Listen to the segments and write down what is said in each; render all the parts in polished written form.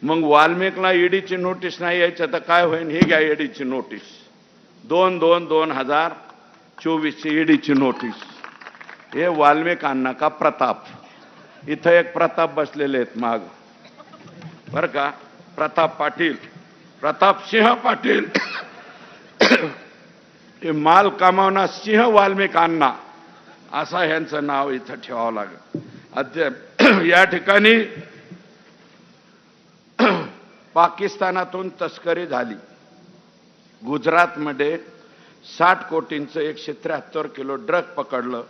मग वाल्मिकला ईडीची नोटीस नाही यायचं तर काय होईल? हे घ्या ईडीची नोटीस, 2/2/2024 ईडीची नोटीस. हे वाल्मिकांना का प्रताप? इथं एक प्रताप बसलेले आहेत माग, बर का, प्रताप पाटील, प्रताप सिंह पाटील. हे माल कमावणार सिंह वाल्मिकांना, असा ह्यांचं नाव इथं ठेवावं लागेल. या ठिकाणी पाकिस्तानातून तस्करी झाली. गुजरातमध्ये 60 कोटींचं 173 किलो ड्रग पकडलं.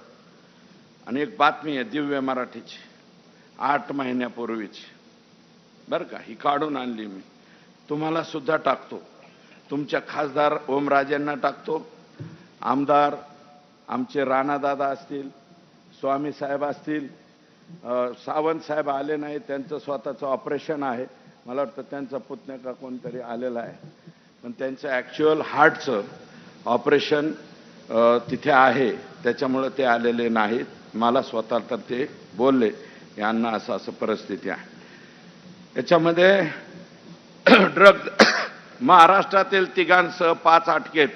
आणि एक बातमी आहे दिव्य मराठीची 8 महिन्यापूर्वीची, बरं का, ही काढून आणली मी, तुम्हाला सुद्धा टाकतो, तुमच्या खासदार ओमराजेंना टाकतो, आमदार आमचे राणादादा असतील, स्वामी साहेब असतील, सावंत साहेब आले नाही, त्यांचं स्वतःचं ऑपरेशन आहे, मला वाटतं त्यांचा पुतण्या का कोणतरी आलेला आहे, पण त्यांचं ॲक्च्युअल हार्टचं ऑपरेशन तिथे आहे, त्याच्यामुळं ते आलेले नाहीत. मला स्वतः तर ते बोलले, यांना असं असं परिस्थिती आहे. याच्यामध्ये ड्रग महाराष्ट्रातील तिघांसह 5 अटकेत.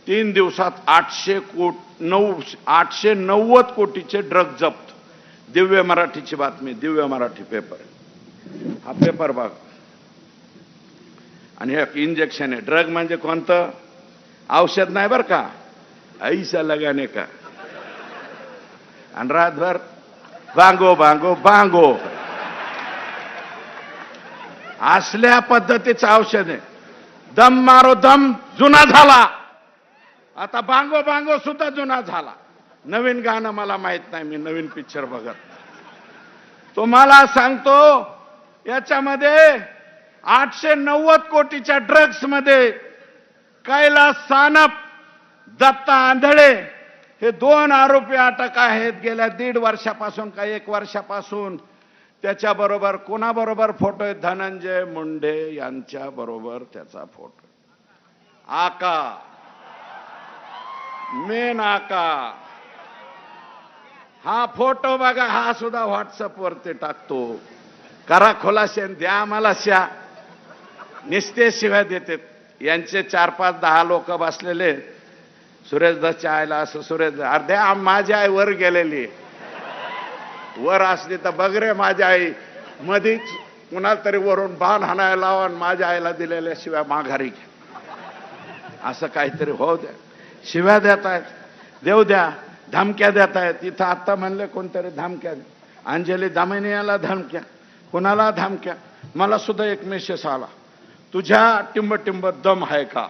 3 दिवसात 890 कोटीचे ड्रग जप्त. दिव्य मराठीची बातमी, दिव्य मराठी पेपर, हा पेपर बघ. आणि एक इंजेक्शन आहे. ड्रग म्हणजे कोणतं? औषध नाही बरं का, ऐसा लगाने का. आणि रातभर बांगो बांगो बांगो, असल्या पद्धतीचं औषध आहे. दम मारो दम जुना झाला, आता बांगो बांगो सुद्धा जुना झाला. नवीन गाणं मला माहित नाही, मी नवीन पिक्चर बघत. तुम्हाला सांगतो, याच्यामध्ये 890 कोटीच्या ड्रग्स मध्ये कैलास सानप, दत्ता आंधळे हे 2 आरोपी अटक आहेत. गेल्या 1.5 वर्षापासून का 1 वर्षापासून त्याच्याबरोबर कोणाबरोबर फोटो आहे? धनंजय मुंडे यांच्या बरोबर त्याचा फोटो. आका, मेन आका, हा फोटो बघा, हा सुद्धा व्हॉट्सअपवरती टाकतो. करा खुलासे, द्या आम्हाला शा. निस्ते शिव्या देतात. यांचे 4-5-10 लोक बसलेले. सुरेश दसच्या आईला असं, सुरेश अर्ध्या माझी आई वर गेलेली, वर असली तर बघ रे माझी आई, मधीच कुणाला तरी वरून बाण हाणायला लावा, माझ्या आईला दिलेल्या शिव्या माघारी घ्या, असं काहीतरी होऊ द्या. शिव्या देत आहेत, देऊ द्या. धमक्या देत आहेत. इथं आता म्हणले कोणतरी धमक्या, अंजली दामिनीला धमक्या, कुणाला धमक्या. मला सुद्धा एक मेसेज आला, तुझ्या टिंब दम आहे का?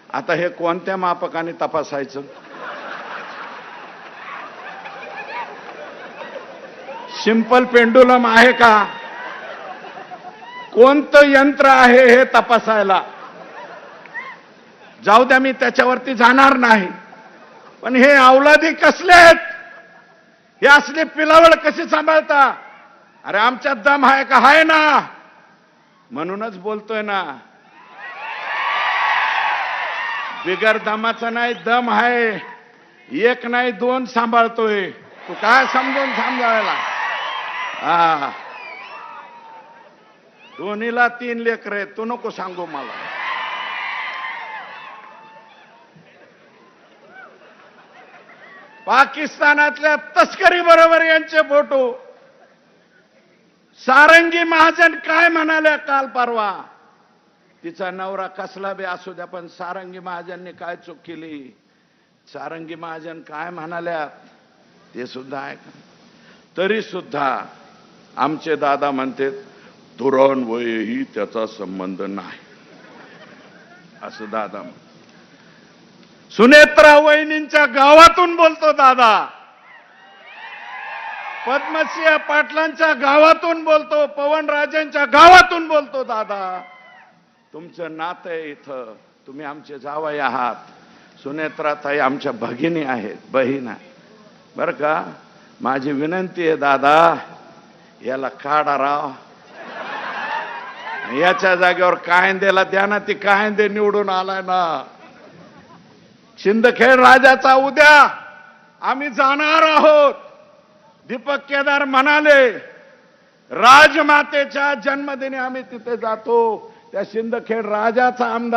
आता हे कोणत्या मापकाने तपासायचं? सिंपल पेंडुलम आहे का? कोणतं यंत्र आहे हे तपासायला? जाऊ द्या, मी त्याच्यावरती जाणार नाही. पण हे औलादी कसले आहेत? हे असले पिलावळ कशी सांभाळता? अरे आमच्यात दम आहे का? आहे ना, म्हणूनच बोलतोय ना. बिगर दमाचा नाही, दम आहे. 1 नाही 2 सांभाळतोय. तू काय समजून सांभाळायला? हा, दोन्हीला 3 लेकरं आहेत. तू नको सांगू मला. पाकिस्तानातल्या तस्करी बरोबर यांचे फोटो. सारंगी महाजन काय म्हणाल्या काल परवा? तिचा नवरा कसला बी असू द्या, पण सारंगी महाजनने काय चूक केली? सारंगी महाजन काय म्हणाल्या ते सुद्धा ऐका. तरी सुद्धा आमचे दादा म्हणते धोरण वयही त्याचा संबंध नाही, असं दादा. सुनेत्रा वहिनींच्या गावातून बोलतो दादा, पद्मसिंह पाटलांच्या गावातून बोलतो, पवनराजेंच्या गावातून बोलतो दादा. तुमचं नातं आहे इथं, तुम्ही आमचे जावई आहात. सुनेत्राताई आमच्या भगिनी आहेत, बहीण आहे बरं का. माझी विनंती आहे दादा, याला काढा राव. याच्या जागेवर कायंदेला द्या ना, ती कायंदे निवडून आलाय ना. शिंदखेड राजाचा उद्या आम्ही जाणार आहोत. दीपक केदार म्हणाले राजमातेच्या जन्मदिनी आम्ही तिथे जातो. त्या शिंदखेड राजाचा आमदार